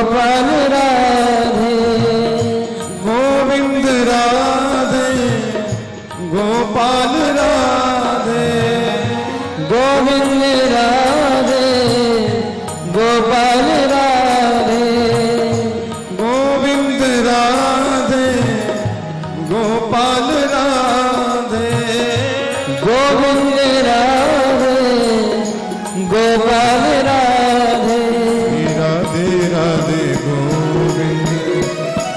गोपाल राधे गोविंद राधे गोपाल राधे गोविंद राधे गोपाल राधे गोविंद राधे गोपाल राधे गोविंद राधे गोपाल राधे राधे राधे गोविंद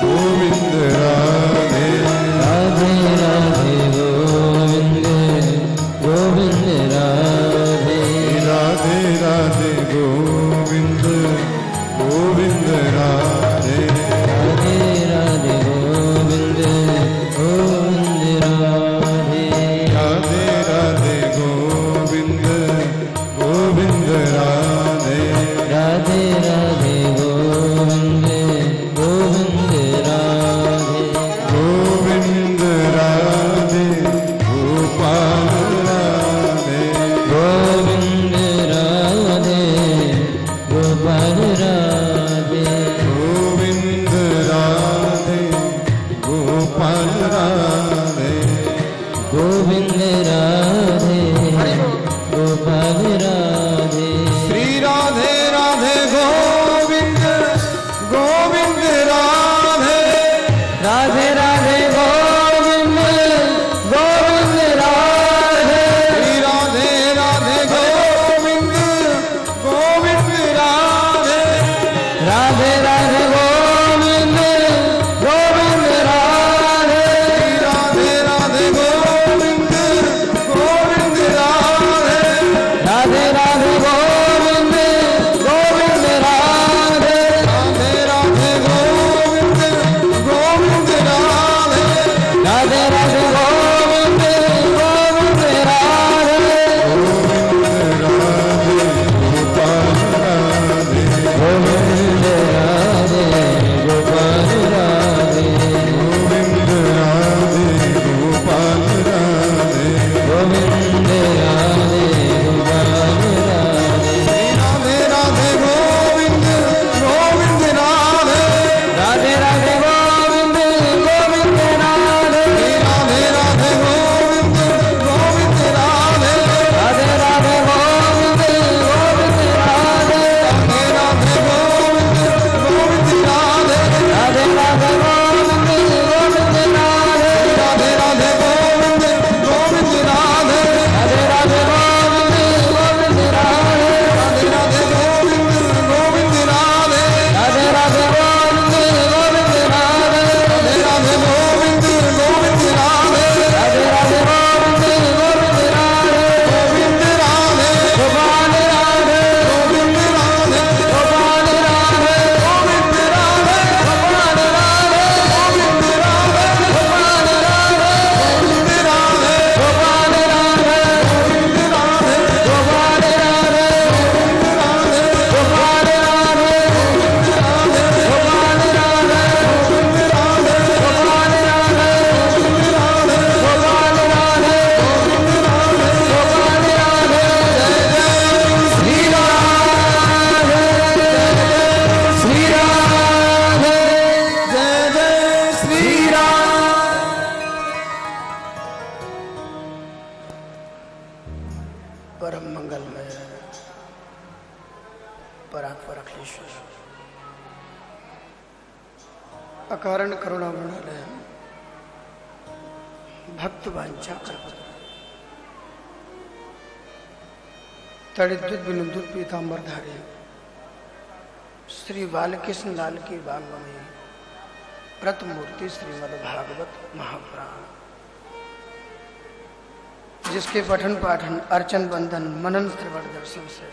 गोविंद राधे राधे राधे गोविंद गोविंद राधे राधे राधे गोविंद गोविंद राधे राधे राधे गोविंद गोविंद राधे राधे राधे गोविंद गोविंद राधे राधे राधे गोविंद गोविंद राधे गोविंद राधे गोपाल राधे गोविंद राधे गोपाल राधे गोविंद राधे गोपाल राधे गोविंद राधे गोपाल राधे श्री राधे राधे गोविंद गोविंद राधे राधे राधे गोविंद गोविंद राधे श्री राधे राधे गोविंद गोविंद राधे राधे राधे गोविंद गोविंद राधे राधे राधे गोविंद गोविंद राधे राधे राधे गोविंद गोविंद राधे राधे राधे गोविंद गोविंद राधे राधे राधे गोविंद गोविंद राधे गोविंद राधे गोपाल राधे गोविंद राधे गोपाल राधे गोविंद राधे गोपाल राधे गोविंद राधे गोपाल राधे राधे राधे गोविंद गोविंद राधे राधे राधे गोविंद गोविंद राधे राधे राधे गोविंद गोविंद राधे राधे राधे गोविंद गोविंद राधे राधे राधे गोविंद गोविंद राधे राधे राधे गोविंद गोविंद राधे राधे राधे गोविंद गोविंद राधे राधे राधे गोविंद गोविंद राधे राधे राधे गोविंद गोविंद राधे राधे राधे गोविंद गोविंद राधे राधे राधे गोविंद गोविंद राधे राधे राधे गोविंद गोविंद राधे गोविंद राधे गोपाल राधे गोविंद राधे गोपाल राधे गोविंद राधे गोपाल राधे गोविंद राधे गोपाल राधे गोविंद राधे गोपाल राधे गोविंद राधे गोपाल राधे गोपाल राधे गोपाल राधे गोपाल राधे गोपाल राधे गोपाल राधे श्री राधे श्री राधे जय जय श्री श्री राधे परम मंगलमय परात्पर अखिलेश्वर अकारण करुणा वृणालय भक्त वांछा तड़िद्युत विनुद्युत पीतांबरधारी श्री बालकृष्ण लाल की वांगमयी व्रतमूर्ति श्रीमद् भागवत महापुराण जिसके पठन पाठन अर्चन बंधन मनन श्रवण दर्शन से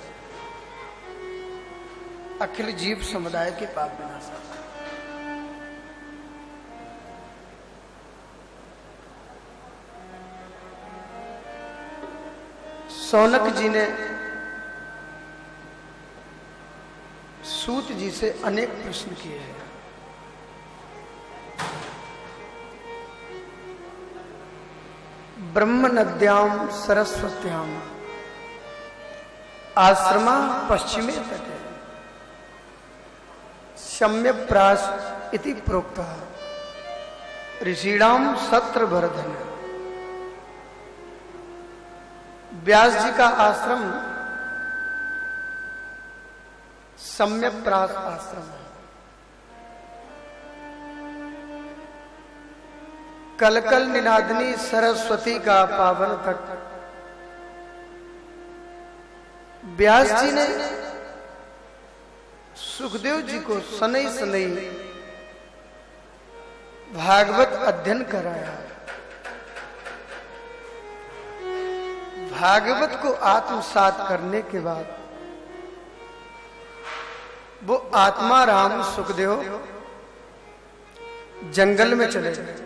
अखिल जीव समुदाय के पाप विनाशक सौनक जी ने सूत जी से अनेक प्रश्न किए हैं। ब्रह्म नद्याम सरस्वत्याम आश्रमा पश्चिमे तटे सम्यक प्रास इति प्रोक्तः ऋषिणाम सत्र वर्धन। व्यास जी का आश्रम सम्यक प्रास आश्रम है। कलकल निनादनी सरस्वती का पावन तक व्यास जी ने सुखदेव जी को सनई सनई भागवत अध्ययन कराया। भागवत को आत्मसात करने के बाद वो आत्मा राम सुखदेव जंगल में चले गए।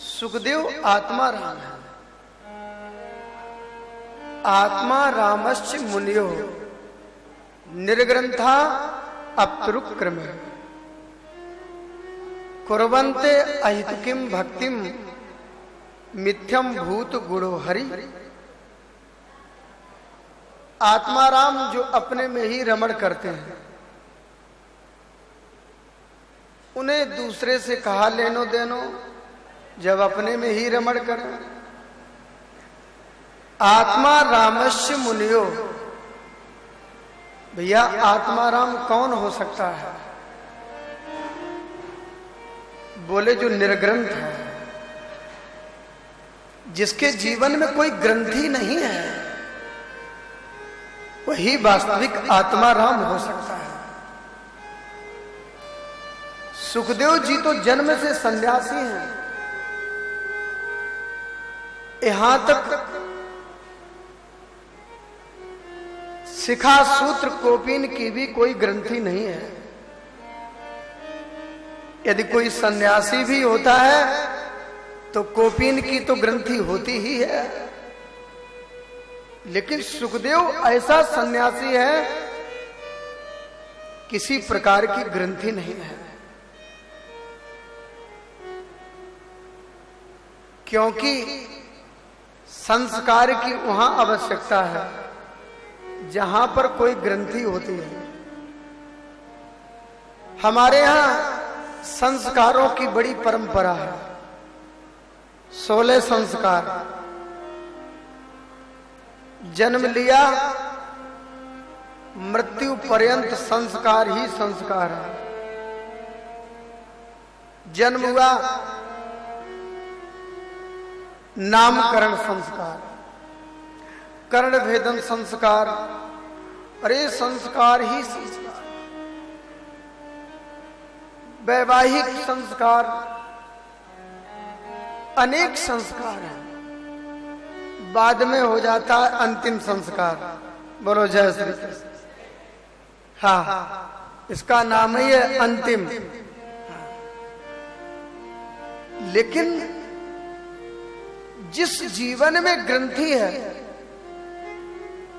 सुखदेव आत्मा राम है। आत्मा रामश्च मुनियो निर्ग्रंथा अप्तरुक्रमे कुर्वन्ते अहितुकिम भक्तिम मिथ्यम भूत गुणो हरि। आत्माराम जो अपने में ही रमण करते हैं, उन्हें दूसरे से कहा लेनो देनो जब अपने में ही रमण करें। आत्मा रामस्य मुनियो, भैया आत्माराम कौन हो सकता है? बोले जो निर्ग्रंथ है, जिसके जीवन में कोई ग्रंथि नहीं है, वही वास्तविक आत्माराम हो सकता है। सुखदेव जी तो जन्म से सन्यासी हैं। यहां तक शिखा सूत्र कोपिन की भी कोई ग्रंथि नहीं है। यदि कोई सन्यासी भी होता है तो कोपिन की तो ग्रंथि होती ही है, लेकिन सुखदेव ऐसा सन्यासी है किसी प्रकार की ग्रंथि नहीं है। क्योंकि संस्कार की वहां आवश्यकता है जहां पर कोई ग्रंथि होती है। हमारे यहां संस्कारों की बड़ी परंपरा है। 16 संस्कार। जन्म लिया, मृत्यु पर्यंत संस्कार ही संस्कार है। जन्म हुआ, नामकरण संस्कार, कर्ण भेदन संस्कार, अरे संस्कार ही संस्कार। वैवाहिक संस्कार, अनेक संस्कार हैं। बाद में हो जाता है अंतिम संस्कार। बोलो जय श्री कृष्ण। हाँ, इसका नाम ही है अंतिम। लेकिन जिस जीवन में ग्रंथि है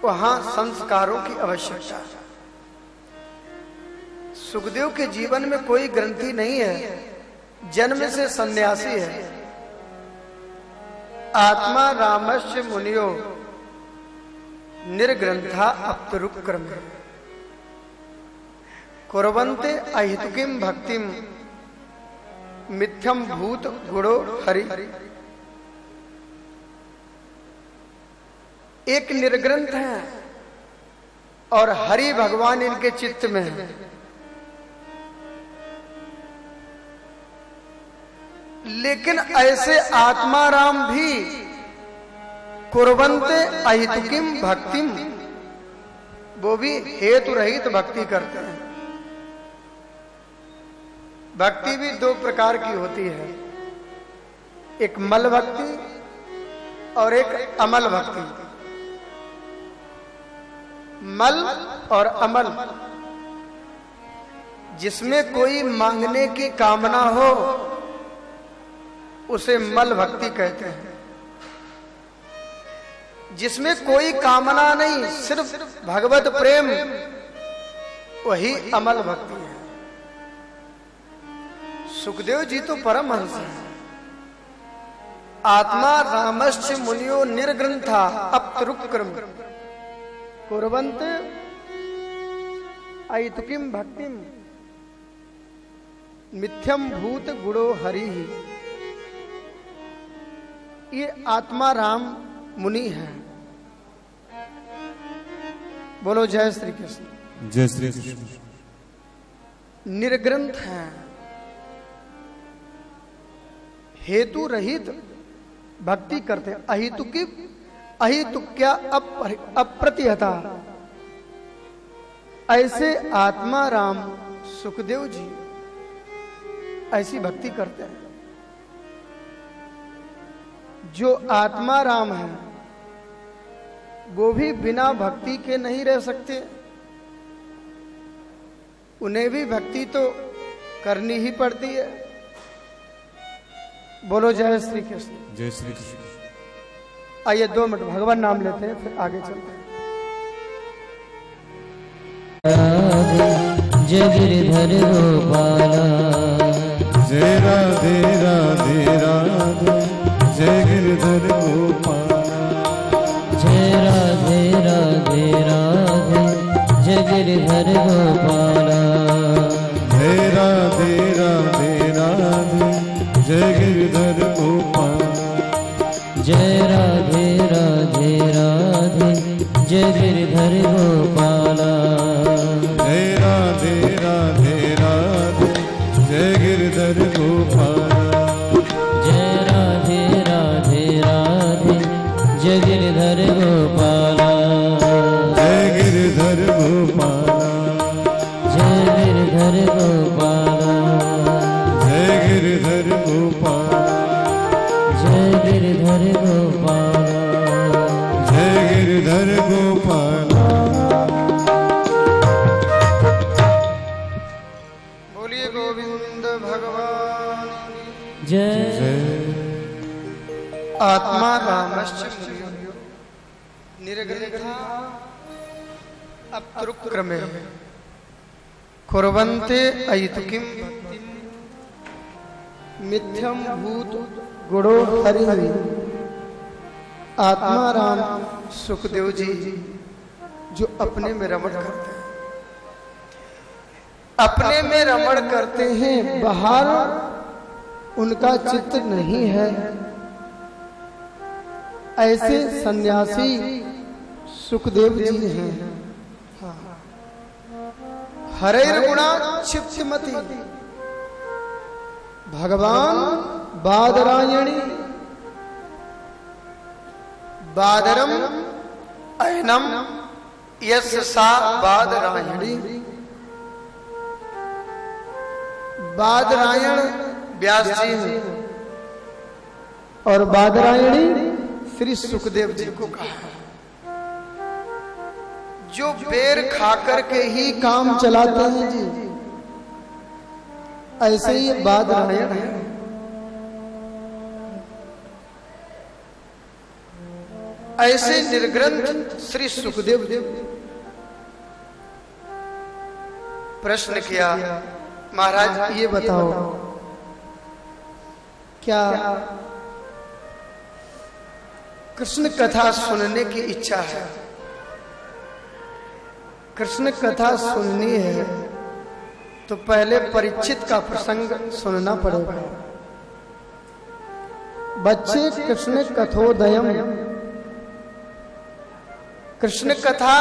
वहां संस्कारों की आवश्यकता है। सुखदेव के जीवन में कोई ग्रंथि नहीं है, जन्म से सन्यासी है। आत्मा रामस्य मुनियो निर्ग्रंथा अप्तरुक्रम कुर्वन्ते अहितुकिम भक्तिम मिथ्यम भूत गुणो हरि। एक निर्ग्रंथ है और हरि भगवान इनके चित्त में है। लेकिन ऐसे आत्माराम भी कुर्वन्ते अहितुकिम भक्तिम, वो भी हेतु रहित भक्ति करते हैं। भक्ति भी 2 प्रकार की होती है, एक मल भक्ति और एक अमल भक्ति। मल और अमल, जिसमें कोई मांगने की कामना हो उसे मल भक्ति कहते हैं। जिसमें कोई कामना नहीं, सिर्फ भगवत प्रेम, वही अमल भक्ति है। सुखदेव जी तो परमहंस हैं। आत्मा रामश्च मुनियो निर्ग्रंथा अप्तरुक्रम कुर्वन्ते अहितुकीम भक्तिम मिथ्यम भूत गुणो हरि। ये आत्मा राम मुनि है। बोलो जय श्री कृष्ण। जय श्री कृष्ण। निर्ग्रंथ है, हेतु रहित भक्ति करते। अहितुकी अहितुक्या अप्रतिहता। ऐसे आत्मा राम सुखदेव जी ऐसी भक्ति करते हैं। जो आत्मा राम है वो भी बिना भक्ति के नहीं रह सकते। उन्हें भी भक्ति तो करनी ही पड़ती है। बोलो जय श्री कृष्ण। जय श्री कृष्ण। आइए 2 मिनट भगवान नाम लेते हैं, फिर आगे चलते हैं। जय गिरधर गोपाला। जय राधे राधे राधे जय गिरधर गोपाला। जय राधे राधे राधे जय गिरधर गोपाला। जय राधे राधे राधे जय गिरधर गोपाला। जय राधे राधे राधे जय गिरधर गोपाला। जय राधे राधे राधे जय गिरधर गोपाला। जय राधे राधे राधे जय गिरधर गोपाला। जय गिरधर गोपाला। जय गिरधर गोपाला। जय गिरधर गोपाला। जय गिरधर गोपाला। जय गिरधर गोपाला। बोलिए गोविंद भगवान। जय आत्मा रामश्च मुनियो निर्ग्रंथा अप्तृक्रमे कुर्वन्ते अहितुकीम भक्तिम मिथ्यम भूत गुणो हरि। आत्मा राम सुखदेव जी जो अपने में रमण करते हैं, अपने में रमण करते हैं, बाहर उनका चित्त नहीं है। ऐसे सन्यासी सुखदेव जी हैं। हरैर्गुणा क्षिप्तिमति भगवान बादरायणी। बादरम अयनम यस सा बादरायणी। बादरायण व्यास जी हैं और बादरायणी श्री सुखदेव जी को कहा है। जो बेर खा करके ही काम चलाते हैं जी, ऐसे ही बादरायण है। ऐसे निर्ग्रंथ श्री सुखदेव जी। प्रश्न किया, महाराज ये बताओ क्या कृष्ण कथा सुनने की इच्छा है? कृष्ण कथा सुननी है तो पहले परीक्षित का प्रसंग सुनना पड़ेगा। बच्चे कृष्ण कथोदयम, कृष्ण कथा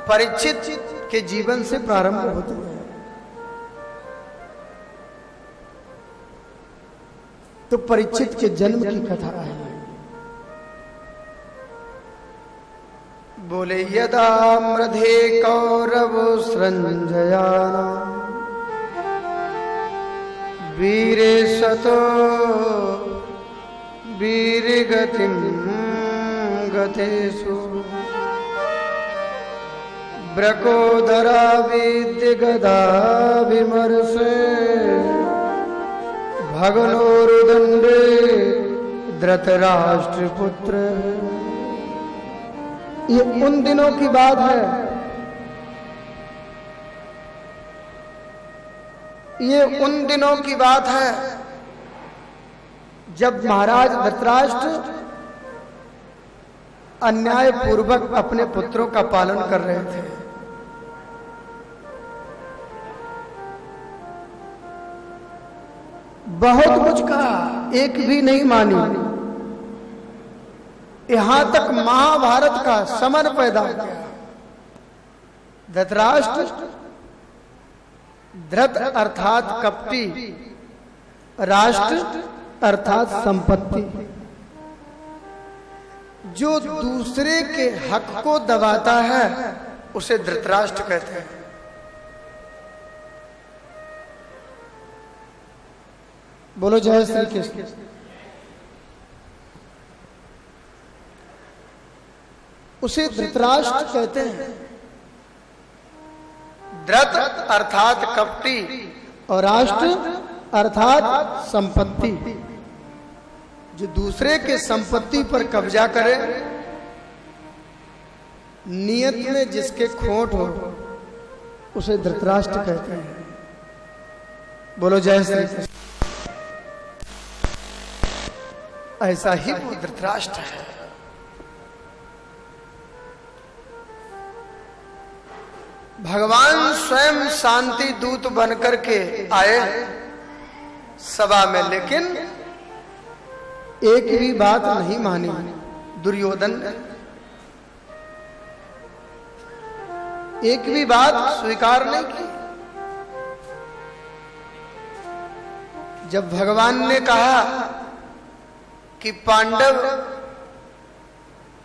परीक्षित के जीवन से प्रारंभ होती है। तो परीक्षित के जन्म की कथा है। बोले यदा मृधे कौरव सृंजयाना वीरे सतो वीरगतिम गतेषु ब्रकोदरा विद्य गदा विमर्शे भगनोरुदंडे धृतराष्ट्रपुत्र। ये उन दिनों की बात है। ये उन दिनों की बात है जब महाराज धृतराष्ट्र अन्याय पूर्वक अपने पुत्रों का पालन कर रहे थे। बहुत कुछ कहा, एक भी नहीं मानी। यहां तक महाभारत का समर पैदा हो गया। धृतराष्ट्र, धृत अर्थात कपटी, राष्ट्र अर्थात संपत्ति। जो दूसरे के हक को दबाता है उसे धृतराष्ट्र कहते हैं। बोलो जय श्री कृष्ण। उसे धृतराष्ट्र कहते हैं। धृत अर्थात कपटी और राष्ट्र अर्थात संपत्ति। जो दूसरे के संपत्ति पर कब्जा करे, नियत में जिसके खोट हो, उसे धृतराष्ट्र कहते हैं। बोलो जय श्री कृष्ण। ऐसा ही वो धृतराष्ट्र है। भगवान स्वयं शांति दूत बनकर के आए सभा में, लेकिन एक भी बात नहीं मानी दुर्योधन ने। एक भी बात स्वीकार नहीं की। जब भगवान ने कहा कि पांडव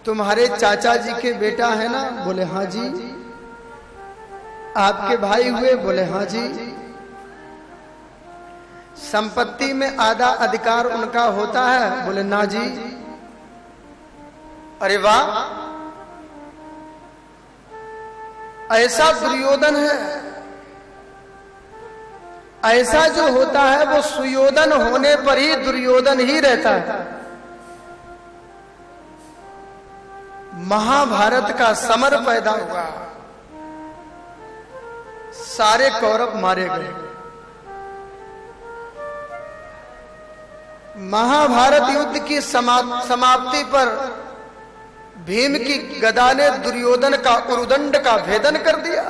तुम्हारे चाचा जी के बेटा है ना? बोले हाँ जी। आपके भाई हुए? बोले हाँ जी। संपत्ति में आधा अधिकार उनका होता है? बोले ना जी। अरे वाह, ऐसा दुर्योधन है। ऐसा जो होता है वो सुयोधन होने पर ही दुर्योधन ही रहता है। महाभारत का समर पैदा हुआ, सारे कौरव मारे गए। महाभारत युद्ध की समाप्ति पर भीम की गदा ने दुर्योधन का उरुदंड का भेदन कर दिया।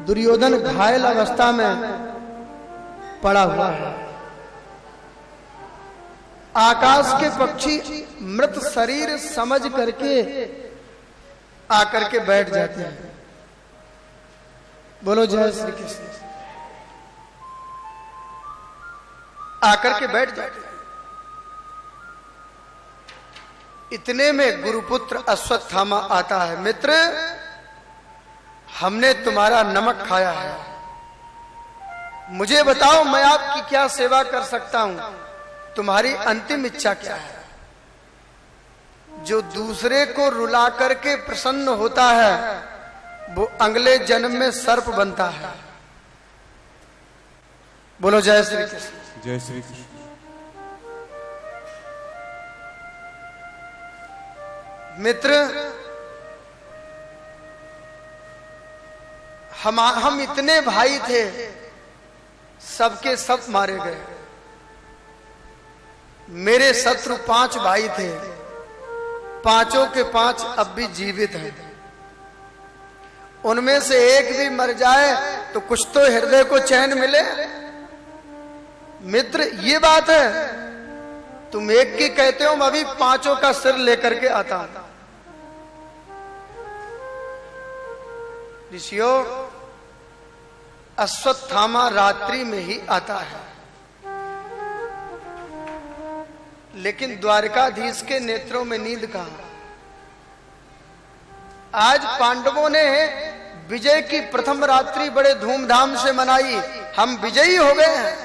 दुर्योधन घायल अवस्था में पड़ा हुआ है। आकाश के पक्षी मृत शरीर समझ करके आकर के बैठ जाते हैं। बोलो जय श्री कृष्ण। आकर के बैठ जाते हैं। इतने में गुरुपुत्र अश्वत्थामा आता है। मित्र, हमने तुम्हारा नमक खाया है, मुझे बताओ मैं आपकी क्या सेवा कर सकता हूं? तुम्हारी अंतिम इच्छा क्या है? जो दूसरे को रुला करके प्रसन्न होता है वो अगले जन्म में सर्प बनता है। बोलो जय श्री कृष्ण। जय श्री कृष्ण। मित्र, हम इतने भाई थे, सबके सब मारे गए। मेरे शत्रु 5 भाई थे, पांचों के 5 अब भी जीवित हैं। उनमें से एक भी मर जाए तो कुछ तो हृदय को चैन मिले। मित्र, ये बात है। तुम एक की कहते हो, मैं अभी 5 का सिर लेकर के आता हूं। ऋषियों, अश्वत्थामा रात्रि में ही आता है, लेकिन द्वारकाधीश के नेत्रों में नींद कहां? आज पांडवों ने विजय की प्रथम रात्रि बड़े धूमधाम से मनाई। हम विजयी हो गए हैं।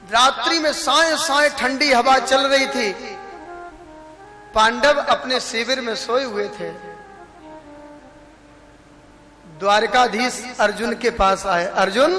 रात्रि में साए साए ठंडी हवा चल रही थी। पांडव अपने शिविर में सोए हुए थे। द्वारकाधीश अर्जुन के पास आए। अर्जुन,